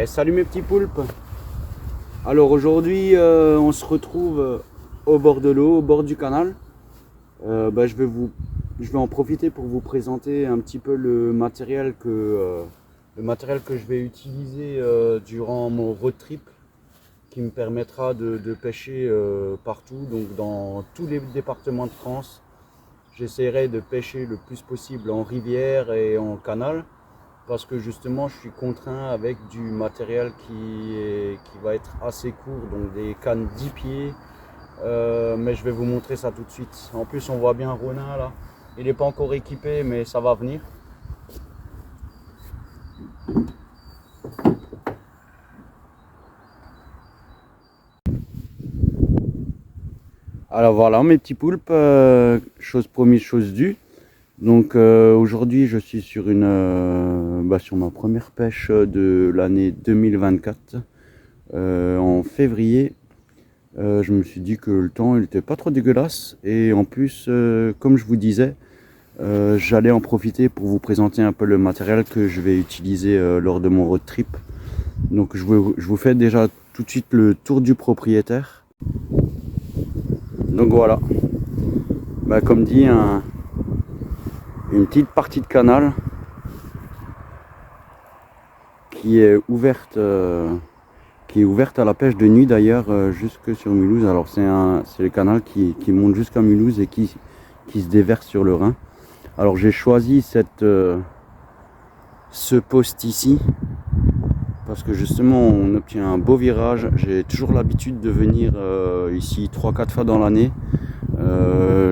Salut mes petits poulpes. Alors aujourd'hui on se retrouve au bord de l'eau, au bord du canal. Je vais en profiter pour vous présenter un petit peu le matériel que je vais utiliser durant mon road trip, qui me permettra de pêcher partout, donc dans tous les départements de France. J'essaierai de pêcher le plus possible en rivière et en canal, parce que justement je suis contraint avec du matériel qui va être assez court, donc des cannes 10 pieds, mais je vais vous montrer ça tout de suite. En plus on voit bien Ronin là, il n'est pas encore équipé mais ça va venir. Alors voilà mes petits poulpes, chose promise chose due. Donc aujourd'hui je suis sur sur ma première pêche de l'année 2024. En février, je me suis dit que le temps n'était pas trop dégueulasse, et en plus comme je vous disais, j'allais en profiter pour vous présenter un peu le matériel que je vais utiliser lors de mon road trip. Donc je vous fais déjà tout de suite le tour du propriétaire. Donc voilà, comme dit, une petite partie de canal qui est ouverte à la pêche de nuit d'ailleurs, jusque sur Mulhouse. Alors c'est le canal qui monte jusqu'à Mulhouse et qui se déverse sur le Rhin. Alors j'ai choisi ce poste ici parce que justement on obtient un beau virage. J'ai toujours l'habitude de venir ici 3-4 fois dans l'année.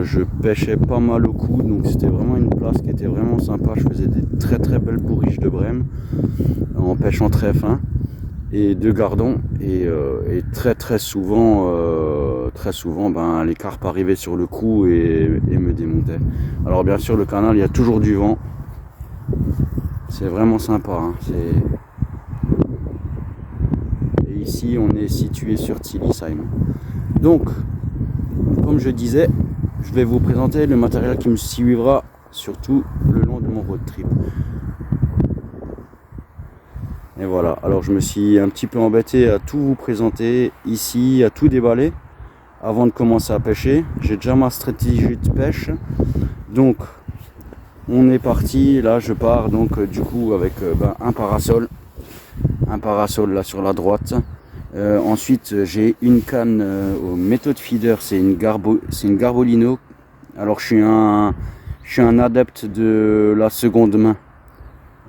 Je pêchais pas mal au coup, donc c'était vraiment une place qui était vraiment sympa. Je faisais des très très belles bourriches de brème en pêchant très fin et de gardons, et très souvent les carpes arrivaient sur le coup et me démontaient. Alors bien sûr le canal, il y a toujours du vent, c'est vraiment sympa, hein. Et ici on est situé sur Tillisheim. Donc comme je disais, je vais vous présenter le matériel qui me suivra surtout le long de mon road trip. Et voilà, alors je me suis un petit peu embêté à tout vous présenter ici, à tout déballer avant de commencer à pêcher. J'ai déjà ma stratégie de pêche. Donc on est parti, là je pars donc du coup avec un parasol là sur la droite. Ensuite j'ai une canne au méthode feeder, c'est une Garbolino. Alors je suis un adepte de la seconde main.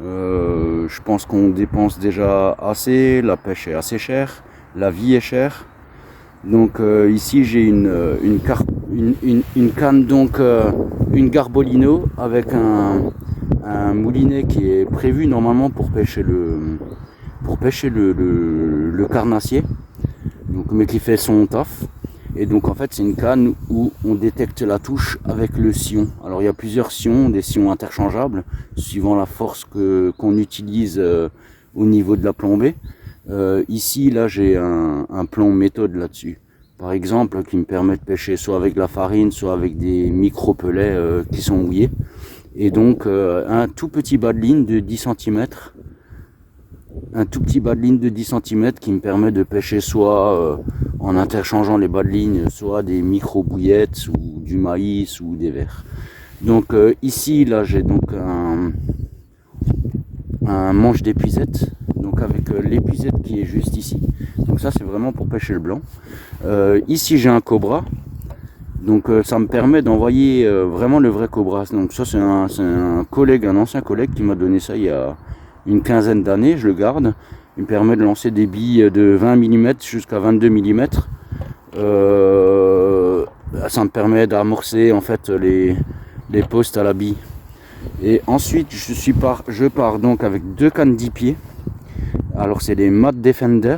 Je pense qu'on dépense déjà assez, la pêche est assez chère, la vie est chère. Donc ici j'ai une canne, donc une Garbolino avec un moulinet qui est prévu normalement pour pêcher le carnassier, donc, mais qui fait son taf. Et donc en fait c'est une canne où on détecte la touche avec le sillon. Alors il y a plusieurs sillons, des sillons interchangeables suivant la force qu'on utilise au niveau de la plombée. Ici là j'ai un plomb méthode là-dessus, par exemple, qui me permet de pêcher soit avec de la farine, soit avec des micro-pelets qui sont mouillés. Et donc un tout petit bas de ligne de 10 cm. Un tout petit bas de ligne de 10 cm qui me permet de pêcher soit en interchangeant les bas de ligne, soit des micro-bouillettes ou du maïs ou des vers. Donc ici là j'ai donc un manche d'épuisette, donc avec l'épuisette qui est juste ici. Donc ça c'est vraiment pour pêcher le blanc. Ici j'ai un cobra, donc ça me permet d'envoyer vraiment le vrai cobra. Donc ça c'est un ancien collègue qui m'a donné ça il y a une quinzaine d'années. Je le garde, il me permet de lancer des billes de 20 mm jusqu'à 22 mm. Ça me permet d'amorcer en fait les postes à la bille. Et ensuite je pars donc avec deux cannes 10 pieds. Alors c'est des Mad Defender,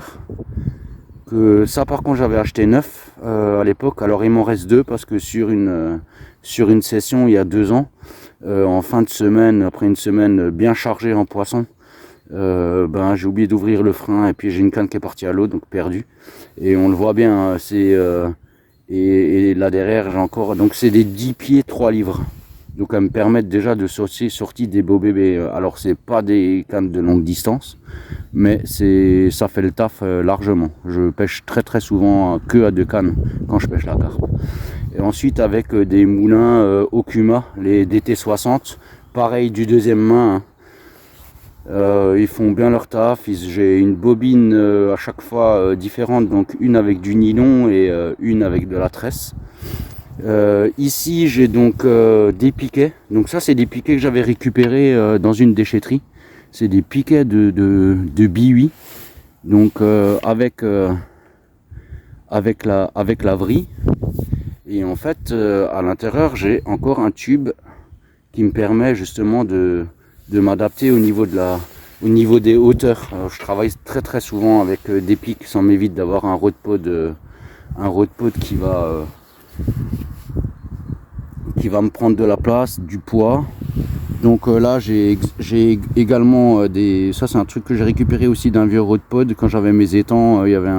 que ça par contre j'avais acheté neuf à l'époque. Alors il m'en reste deux parce que sur une session il y a 2 ans, en fin de semaine, après une semaine bien chargée en poisson, j'ai oublié d'ouvrir le frein et puis j'ai une canne qui est partie à l'eau, donc perdue. Et on le voit bien, et là derrière j'ai encore, donc c'est des 10 pieds 3 livres. Donc elles me permettent déjà de sortir des beaux bébés. Alors c'est pas des cannes de longue distance, mais ça fait le taf largement. Je pêche très souvent que à 2 cannes quand je pêche la carpe. Et ensuite avec des moulins Okuma, les DT60, pareil du deuxième main. Ils font bien leur taf. J'ai une bobine à chaque fois différente, donc une avec du nylon et une avec de la tresse. Ici j'ai donc des piquets. Donc ça c'est des piquets que j'avais récupérés dans une déchetterie. C'est des piquets de Bihui. Donc avec la vrille. Et en fait à l'intérieur j'ai encore un tube qui me permet justement de m'adapter au niveau des hauteurs. Alors, je travaille très souvent avec des pics, ça m'évite d'avoir un rod pod qui va me prendre de la place, du poids. Donc là j'ai également ça c'est un truc que j'ai récupéré aussi d'un vieux rod pod. Quand j'avais mes étangs, il y avait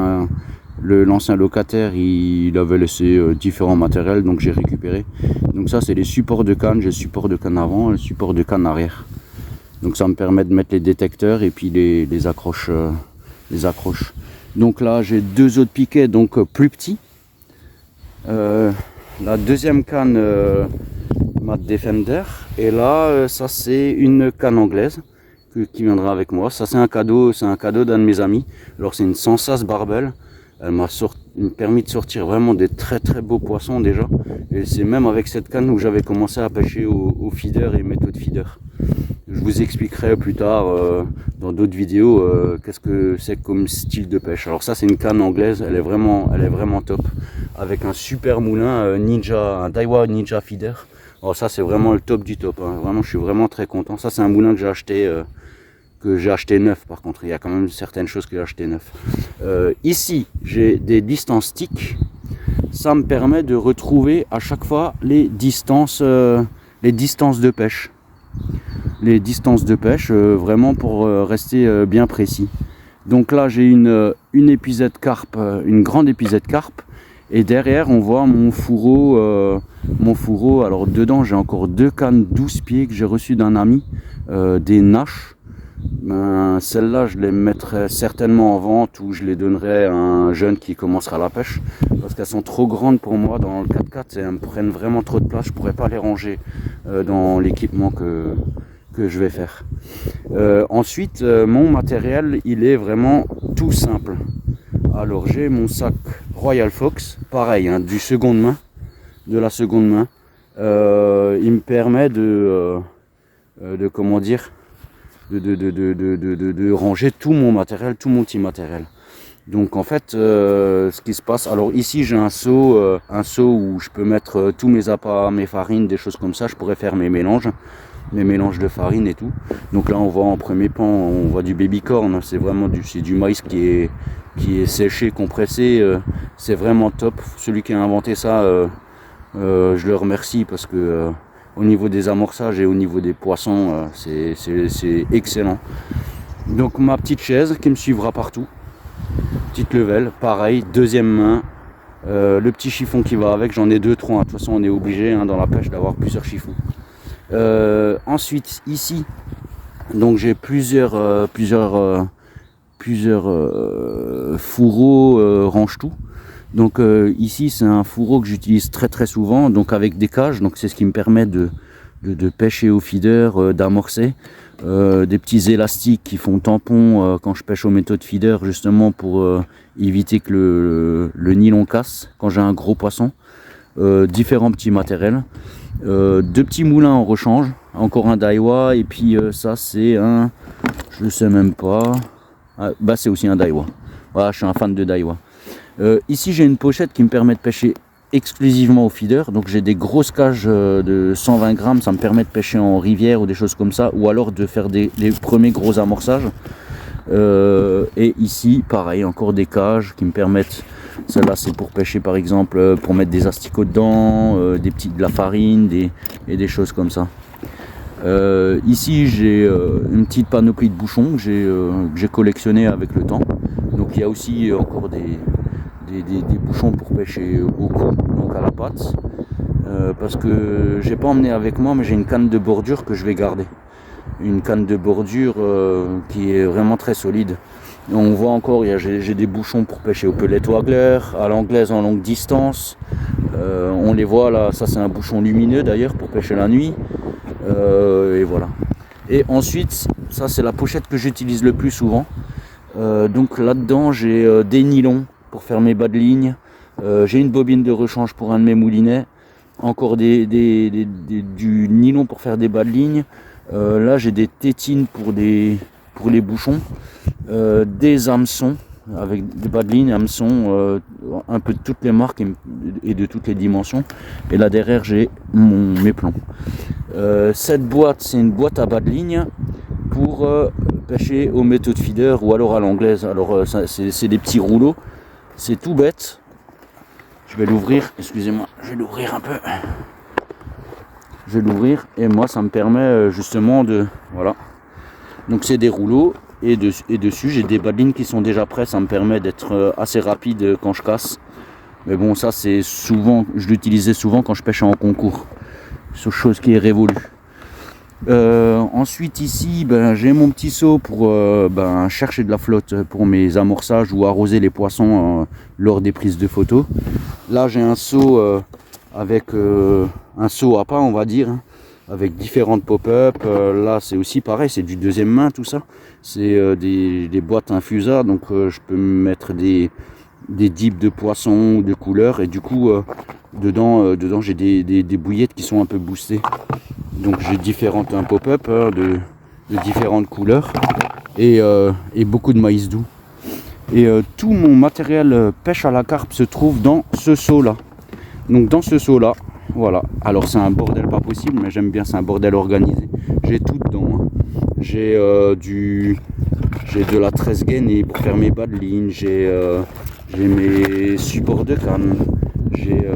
l'ancien locataire, il avait laissé différents matériels, donc j'ai récupéré. Donc ça c'est les supports de canne, j'ai le support de canne avant et le support de canne arrière. Donc ça me permet de mettre les détecteurs et puis les accroches. Donc là j'ai 2 autres piquets, donc plus petits. La deuxième canne Mad Defender, et là ça c'est une canne anglaise qui viendra avec moi. Ça c'est un cadeau d'un de mes amis. Alors c'est une Sensas Barbel. Elle m'a permis de sortir vraiment des très beaux poissons déjà. Et c'est même avec cette canne où j'avais commencé à pêcher au feeder et méthode feeder. Je vous expliquerai plus tard dans d'autres vidéos qu'est-ce que c'est comme style de pêche. Alors ça c'est une canne anglaise, elle est vraiment top, avec un super moulin Ninja, un Daiwa Ninja Feeder. Alors ça c'est vraiment le top du top, hein. Vraiment je suis vraiment très content. Ça c'est un moulin que j'ai acheté neuf. Par contre il y a quand même certaines choses que j'ai acheté neuf. Ici j'ai des distances stick. Ça me permet de retrouver à chaque fois les distances de pêche. Les distances de pêche vraiment pour rester bien précis. Donc là j'ai une épuisette carpe, une grande épuisette carpe, et derrière on voit mon fourreau. Alors dedans j'ai encore 2 cannes 12 pieds que j'ai reçues d'un ami, des Nash. Celles-là je les mettrai certainement en vente, ou je les donnerai à un jeune qui commencera la pêche, parce qu'elles sont trop grandes pour moi dans le 4x4 et elles me prennent vraiment trop de place. Je pourrais pas les ranger dans l'équipement que je vais faire. Ensuite mon matériel il est vraiment tout simple. Alors j'ai mon sac Royal Fox, pareil, hein, de la seconde main. Il me permet de ranger tout mon matériel, tout mon petit matériel. Donc en fait ce qui se passe, alors ici j'ai un seau où je peux mettre tous mes appâts, mes farines, des choses comme ça. Je pourrais faire mes mélanges de farine et tout. Donc là on voit en premier plan, on voit du baby corn. C'est vraiment du maïs qui est séché, compressé. C'est vraiment top. Celui qui a inventé ça, je le remercie, parce que au niveau des amorçages et au niveau des poissons, c'est excellent. Donc ma petite chaise qui me suivra partout, petite level, pareil, deuxième main. Le petit chiffon qui va avec, j'en ai 2-3. De toute façon on est obligé, hein, dans la pêche, d'avoir plusieurs chiffons. Ensuite ici donc j'ai plusieurs fourreaux range-tout. Donc ici c'est un fourreau que j'utilise très souvent, donc avec des cages. Donc c'est ce qui me permet de pêcher au feeder, d'amorcer. Des petits élastiques qui font tampon quand je pêche aux méthodes feeder, justement pour éviter que le nylon casse quand j'ai un gros poisson. Différents petits matériels. 2 petits moulins en rechange, encore un Daiwa, et puis ça c'est un, je sais même pas, c'est aussi un Daiwa. Voilà, je suis un fan de Daiwa. Ici j'ai une pochette qui me permet de pêcher exclusivement au feeder. Donc j'ai des grosses cages de 120 grammes, ça me permet de pêcher en rivière ou des choses comme ça, ou alors de faire les premiers gros amorçages. Et ici pareil, encore des cages qui me permettent, celle-là c'est pour pêcher par exemple, pour mettre des asticots dedans, de la farine, et des choses comme ça. Ici j'ai une petite panoplie de bouchons que j'ai collectionné avec le temps. Donc il y a aussi encore des bouchons pour pêcher au cou, donc à la patte. parce que j'ai pas emmené avec moi, mais j'ai une canne de bordure que je vais garder. Une canne de bordure qui est vraiment très solide. Et on voit encore, j'ai des bouchons pour pêcher au pellet waggler, à l'anglaise en longue distance. On les voit là, ça c'est un bouchon lumineux d'ailleurs pour pêcher la nuit. Et voilà. Et ensuite, ça c'est la pochette que j'utilise le plus souvent. Donc là-dedans j'ai des nylons pour faire mes bas de ligne. J'ai une bobine de rechange pour un de mes moulinets. Encore du nylon pour faire des bas de ligne. Là j'ai des tétines pour les bouchons. Des hameçons avec des bas de ligne, hameçons un peu de toutes les marques et de toutes les dimensions. Et là derrière j'ai mes plombs. Cette boîte, c'est une boîte à bas de ligne pour pêcher au méthode feeder ou alors à l'anglaise. Alors c'est des petits rouleaux, c'est tout bête. Je vais l'ouvrir, excusez-moi, je vais l'ouvrir un peu. Je vais l'ouvrir et moi ça me permet justement de... Voilà. Donc c'est des rouleaux et dessus j'ai des bas de ligne qui sont déjà prêts. Ça me permet d'être assez rapide quand je casse. Mais bon, ça c'est souvent, je l'utilisais souvent quand je pêchais en concours. C'est chose qui est révolue. Ensuite ici j'ai mon petit seau pour chercher de la flotte pour mes amorçages ou arroser les poissons lors des prises de photos. Là j'ai un seau avec un seau à pas, on va dire, hein, avec différentes pop-up. Là c'est aussi pareil, c'est du deuxième main tout ça. C'est des boîtes infusas, donc je peux mettre des dips de poissons ou de couleurs et du coup dedans j'ai des bouillettes qui sont un peu boostées. Donc j'ai différentes pop-up de différentes couleurs et beaucoup de maïs doux. Et tout mon matériel pêche à la carpe se trouve dans ce seau là. Donc dans ce seau là, voilà. Alors c'est un bordel pas possible, mais j'aime bien, c'est un bordel organisé. J'ai tout dedans. Hein. J'ai de la tresse gainée pour faire mes bas de ligne. J'ai mes supports de canne. J'ai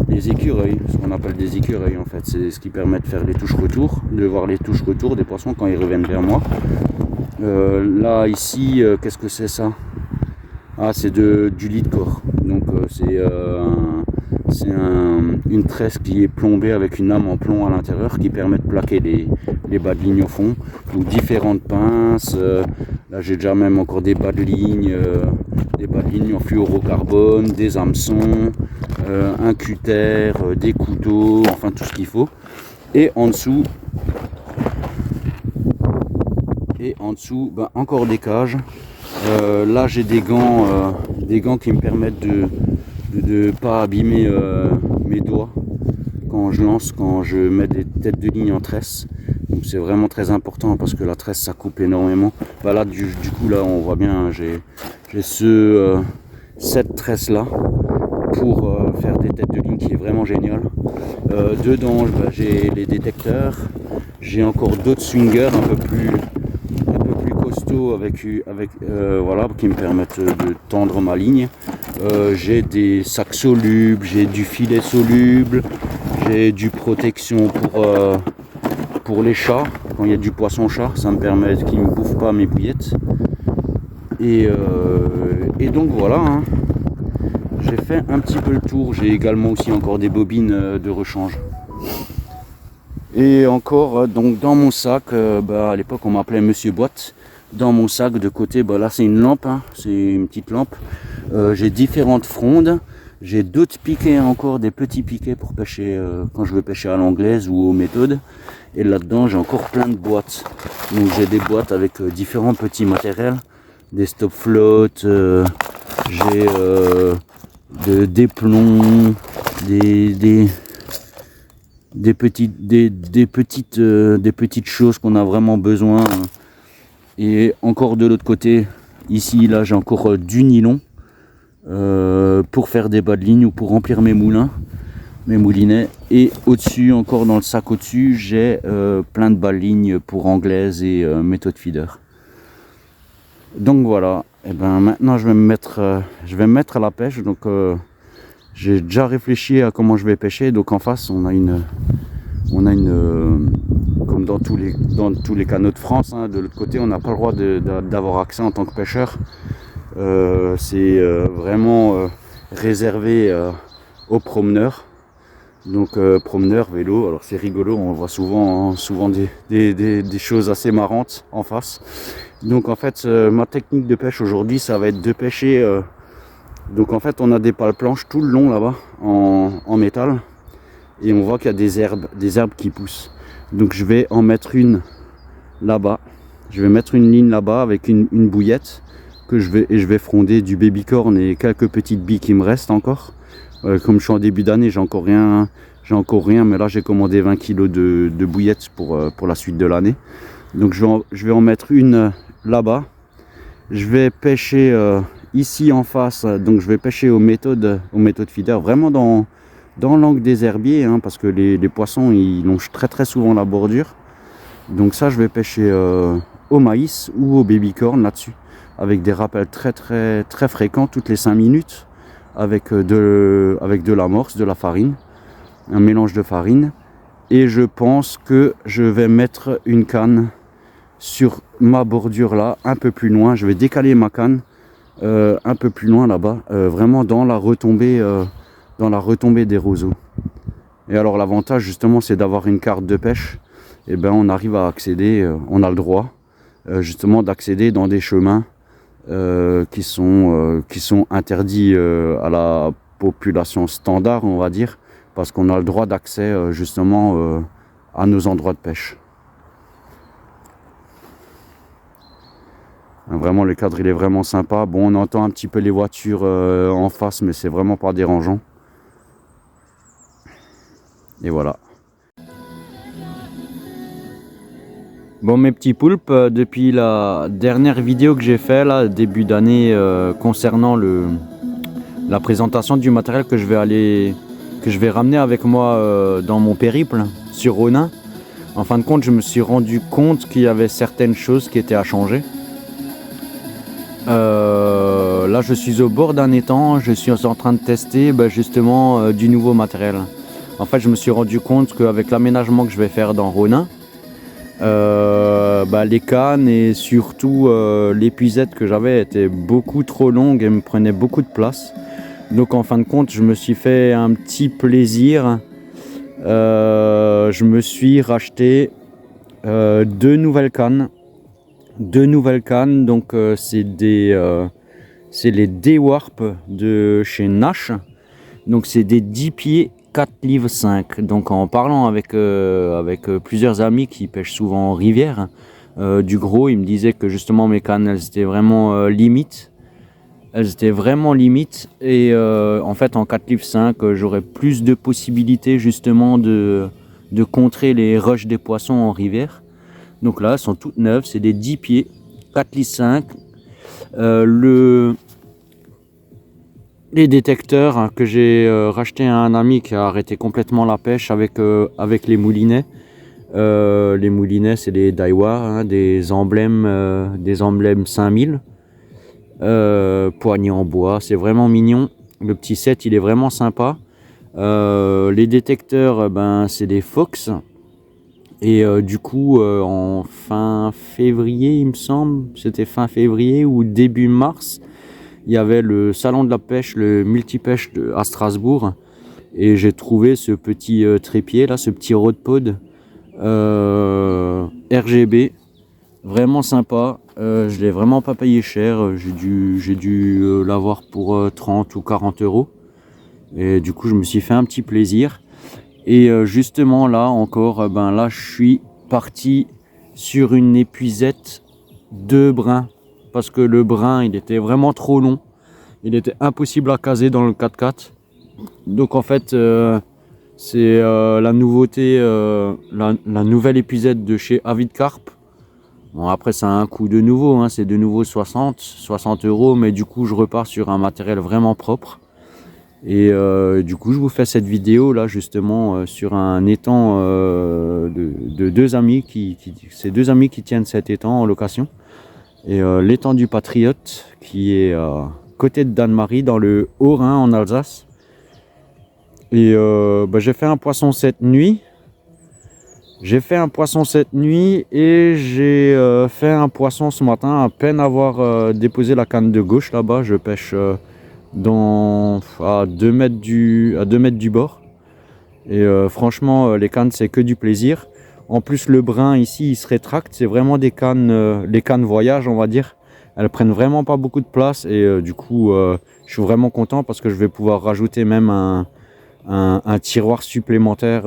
les écureuils, ce qu'on appelle des écureuils en fait, c'est ce qui permet de faire les touches retour, de voir les touches retour des poissons quand ils reviennent vers moi. Là ici, qu'est-ce que c'est ça? Ah, c'est du lit de corps. Donc c'est une tresse qui est plombée avec une lame en plomb à l'intérieur qui permet de plaquer les bas de ligne au fond. Donc différentes pinces. Là j'ai déjà même encore des bas de ligne en fluorocarbone, des hameçons, un cutter, des couteaux, enfin tout ce qu'il faut. Et en dessous, encore des cages. Là j'ai des gants qui me permettent de ne pas abîmer mes doigts quand je mets des têtes de ligne en tresse. Donc c'est vraiment très important parce que la tresse ça coupe énormément. Là du coup là on voit bien, j'ai cette tresse là pour faire des têtes de ligne qui est vraiment génial. Dedans j'ai les détecteurs, j'ai encore d'autres swingers un peu plus costauds voilà, qui me permettent de tendre ma ligne. J'ai des sacs solubles, j'ai du filet soluble, j'ai du protection pour les chats. Quand il y a du poisson chat, ça me permet qu'ils ne me bouffent pas mes bouillettes. Et donc voilà, hein. J'ai fait un petit peu le tour. J'ai également aussi encore des bobines de rechange. Et encore, donc dans mon sac, à l'époque on m'appelait Monsieur Boîte. Dans mon sac de côté, là c'est une lampe, hein, c'est une petite lampe. J'ai différentes frondes. J'ai d'autres piquets encore, des petits piquets pour pêcher quand je veux pêcher à l'anglaise ou aux méthodes. Et là-dedans j'ai encore plein de boîtes. Donc j'ai des boîtes avec différents petits matériels, des stop flottes, j'ai des plombs, des petites choses qu'on a vraiment besoin. Et encore de l'autre côté, ici là j'ai encore du nylon pour faire des bas de ligne ou pour remplir mes moulins, mes moulinets. Et au-dessus, encore dans le sac au-dessus, j'ai plein de bas de ligne pour anglaise et méthode feeder. Donc voilà, et maintenant je vais me mettre à la pêche. Donc j'ai déjà réfléchi à comment je vais pêcher. Donc en face on a une comme dans tous les canaux de France, hein, de l'autre côté on n'a pas le droit d'avoir accès en tant que pêcheur. C'est vraiment réservé aux promeneurs. Donc promeneur, vélo, alors c'est rigolo, on voit souvent, hein, souvent des choses assez marrantes en face. Donc en fait ma technique de pêche aujourd'hui ça va être de pêcher, donc en fait on a des pales planches tout le long là-bas en métal. Et on voit qu'il y a des herbes qui poussent. Donc je vais en mettre une là-bas. Je vais mettre une ligne là-bas avec une bouillette que je vais fronder du babycorn et quelques petites billes qui me restent encore. Comme je suis en début d'année, j'ai encore rien, mais là j'ai commandé 20 kg de bouillettes pour la suite de l'année. Donc je vais en mettre une là-bas. Je vais pêcher ici en face, donc je vais pêcher aux méthodes feeder, vraiment dans l'angle des herbiers, hein, parce que les poissons ils longent très souvent la bordure. Donc ça je vais pêcher au maïs ou au babycorn là-dessus, avec des rappels très fréquents toutes les 5 minutes. Avec de l'amorce, de la farine, un mélange de farine. Et je pense que je vais mettre une canne sur ma bordure là, un peu plus loin. Je vais décaler ma canne un peu plus loin là-bas, vraiment dans la retombée des roseaux. Et alors l'avantage justement c'est d'avoir une carte de pêche. Et ben on arrive à accéder, on a le droit justement d'accéder dans des chemins qui sont interdits à la population standard, on va dire, parce qu'on a le droit d'accès justement à nos endroits de pêche. Vraiment le cadre il est vraiment sympa. Bon, on entend un petit peu les voitures en face, mais c'est vraiment pas dérangeant. Et voilà. Bon mes petits poulpes, depuis la dernière vidéo que j'ai fait là, début d'année, concernant la présentation du matériel que je vais ramener avec moi dans mon périple sur Ronin, en fin de compte je me suis rendu compte qu'il y avait certaines choses qui étaient à changer. Là je suis au bord d'un étang, je suis en train de tester justement du nouveau matériel. En fait je me suis rendu compte qu'avec l'aménagement que je vais faire dans Ronin, les cannes et surtout l'épuisette que j'avais était beaucoup trop longue et me prenait beaucoup de place. Donc en fin de compte je me suis fait un petit plaisir. Je me suis racheté deux nouvelles cannes. Donc c'est les D-Warp de chez Nash. Donc c'est des 10 pieds 4 livres 5. Donc en parlant avec plusieurs amis qui pêchent souvent en rivière, du gros, ils me disaient que justement mes cannes elles étaient vraiment limites. Et en fait en 4 livres 5 j'aurais plus de possibilités justement de contrer les rushs des poissons en rivière. Donc là elles sont toutes neuves, c'est des 10 pieds 4 livres 5. Les détecteurs que j'ai racheté à un ami qui a arrêté complètement la pêche avec les moulinets. Les moulinets c'est des Daiwa, hein, des emblèmes 5000. Poignée en bois, c'est vraiment mignon. Le petit set il est vraiment sympa. Les détecteurs c'est des Fox. Et du coup en fin février il me semble, c'était fin février ou début mars, il y avait le salon de la pêche, le multipêche à Strasbourg, et j'ai trouvé ce petit trépied là, ce petit rod-pod RGB, vraiment sympa. Je l'ai vraiment pas payé cher, j'ai dû l'avoir pour 30 ou 40 euros, et du coup je me suis fait un petit plaisir. Et justement là encore, là je suis parti sur une épuisette de brin, parce que le brin il était vraiment trop long, il était impossible à caser dans le 4x4. Donc en fait c'est la nouveauté, la nouvelle épuisette de chez Avid Carp. Bon après ça a un coût de nouveau, hein, c'est de nouveau 60 euros, mais du coup je repars sur un matériel vraiment propre. Et du coup je vous fais cette vidéo là justement sur un étang de deux amis c'est deux amis qui tiennent cet étang en location. Et l'étang du Patriote qui est à côté de Danemarie dans le Haut-Rhin en Alsace. Et j'ai fait un poisson cette nuit. et j'ai fait un poisson ce matin, à peine avoir déposé la canne de gauche là-bas. Je pêche à 2 mètres du bord. Et franchement, les cannes, c'est que du plaisir. En plus, le brin ici, il se rétracte. C'est vraiment des cannes, les cannes voyage, on va dire. Elles prennent vraiment pas beaucoup de place. Et du coup, je suis vraiment content parce que je vais pouvoir rajouter même un tiroir supplémentaire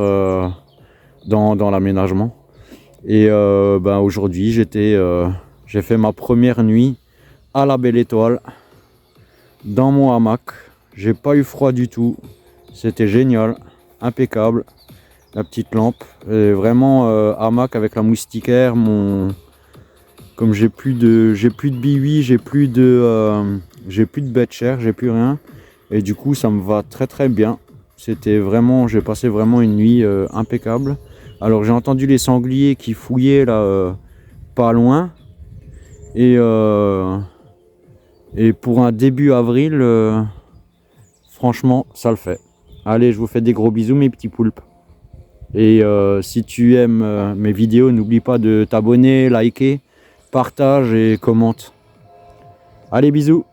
dans l'aménagement. Et ben, aujourd'hui, j'ai fait ma première nuit à la Belle Étoile dans mon hamac. J'ai pas eu froid du tout. C'était génial, impeccable. La petite lampe, et vraiment hamac avec la moustiquaire. Comme j'ai plus de biwi, j'ai plus de bête chair, j'ai plus rien. Et du coup, ça me va très très bien. C'était vraiment, j'ai passé vraiment une nuit impeccable. Alors j'ai entendu les sangliers qui fouillaient là, pas loin. Et pour un début avril, franchement, ça le fait. Allez, je vous fais des gros bisous mes petits poulpes. Et si tu aimes mes vidéos, n'oublie pas de t'abonner, liker, partage et commente. Allez, bisous!